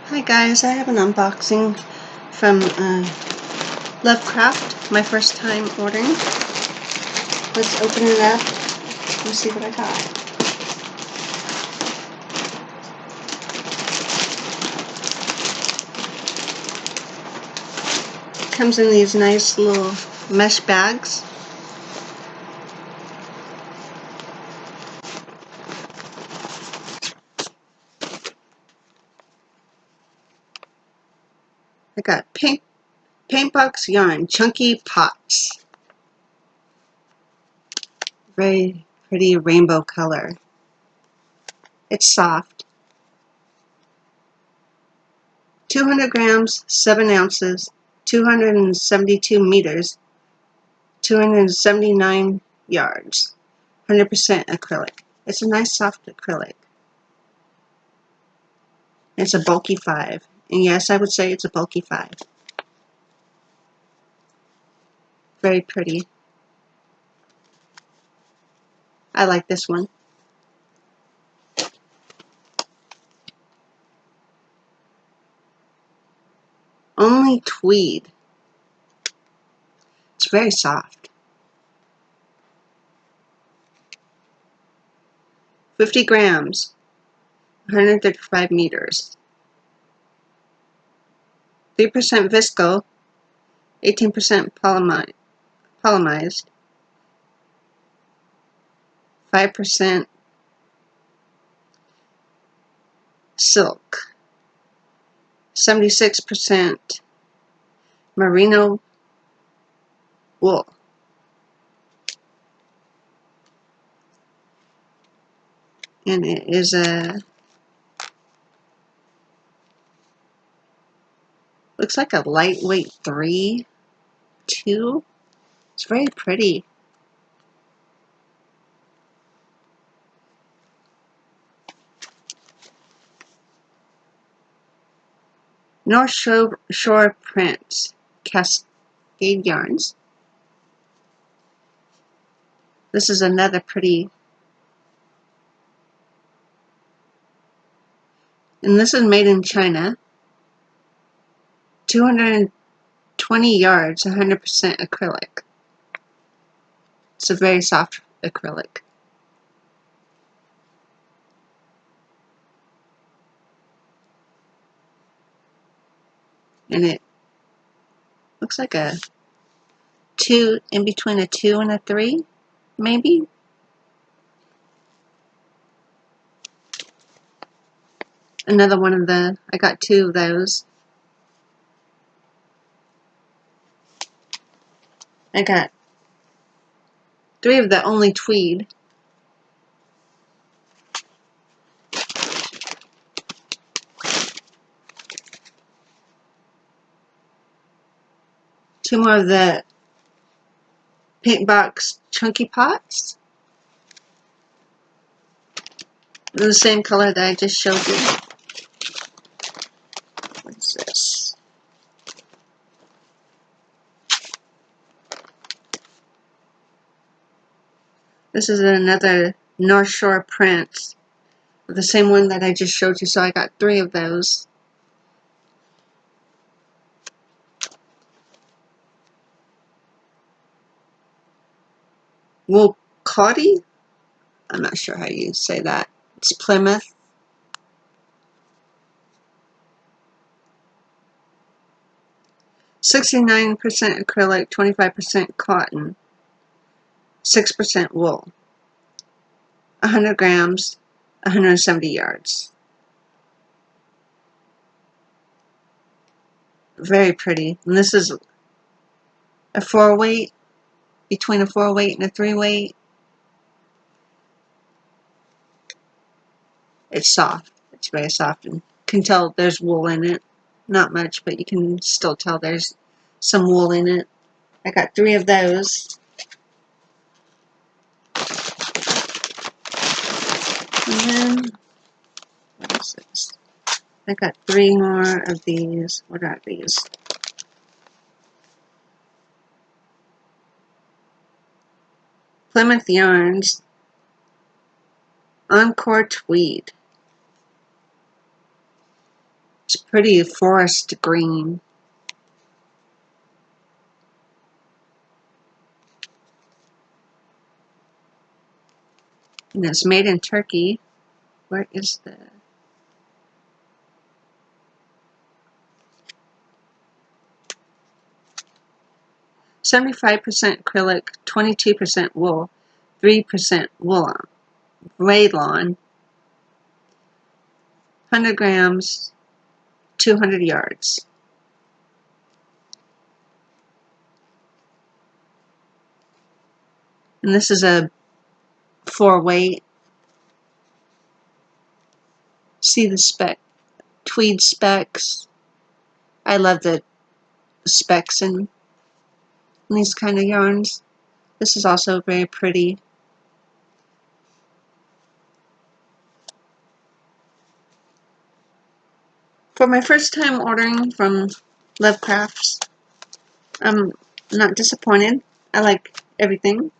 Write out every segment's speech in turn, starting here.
Hi guys, I have an unboxing from Lovecraft, my first time ordering. Let's open it up and see what I got. It comes in these nice little mesh bags. I got Paintbox Yarn Chunky Pots. Very pretty rainbow color. It's soft. 200 grams, 7 ounces, 272 meters, 279 yards, 100% acrylic. It's a nice soft acrylic. It's a bulky 5. And yes, I would say it's a bulky 5. Very pretty. I like this one. Only tweed. It's very soft. 50 grams, 135 meters. 3% visco, 18% polyamized, 5% silk, 76% merino wool. And it is looks like a lightweight 3, 2. It's very pretty. North Shore Prints, Cascade Yarns. This is another pretty, and this is made in China. 220 yards, 100% acrylic. It's a very soft acrylic. And it looks like a 2, in between a 2 and a 3, maybe. Another one of the, I got 2 of those. I got 3 of the only tweed. Two more of the Paintbox Chunky Pots. The same color that I just showed you. What is this? This is another North Shore Prints. The same one that I just showed you, so I got 3 of those. Wolcott? I'm not sure how you say that. It's Plymouth. 69% acrylic, 25% cotton, 6% wool. 100 grams, 170 yards. Very pretty. And this is a 4-weight, between a 4-weight and a 3-weight. It's soft. It's very soft, and you can tell there's wool in it. Not much, but you can still tell there's some wool in it. I got 3 of those. And then, what is this? I got 3 more of these. What are these? Plymouth Yarns Encore Tweed. It's pretty forest green. And it's made in Turkey. Where is the... 75% acrylic, 22% wool, 3% rayon, 100 grams, 200 yards. And this is a 4-weight. See the tweed specks. I love the specks in these kind of yarns. This is also very pretty. For my first time ordering from Lovecrafts, I'm not disappointed. I like everything.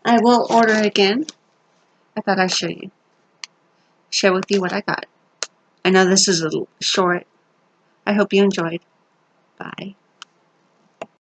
I will order again. I thought I'd share with you what I got. I know this is a little short. I hope you enjoyed. Bye.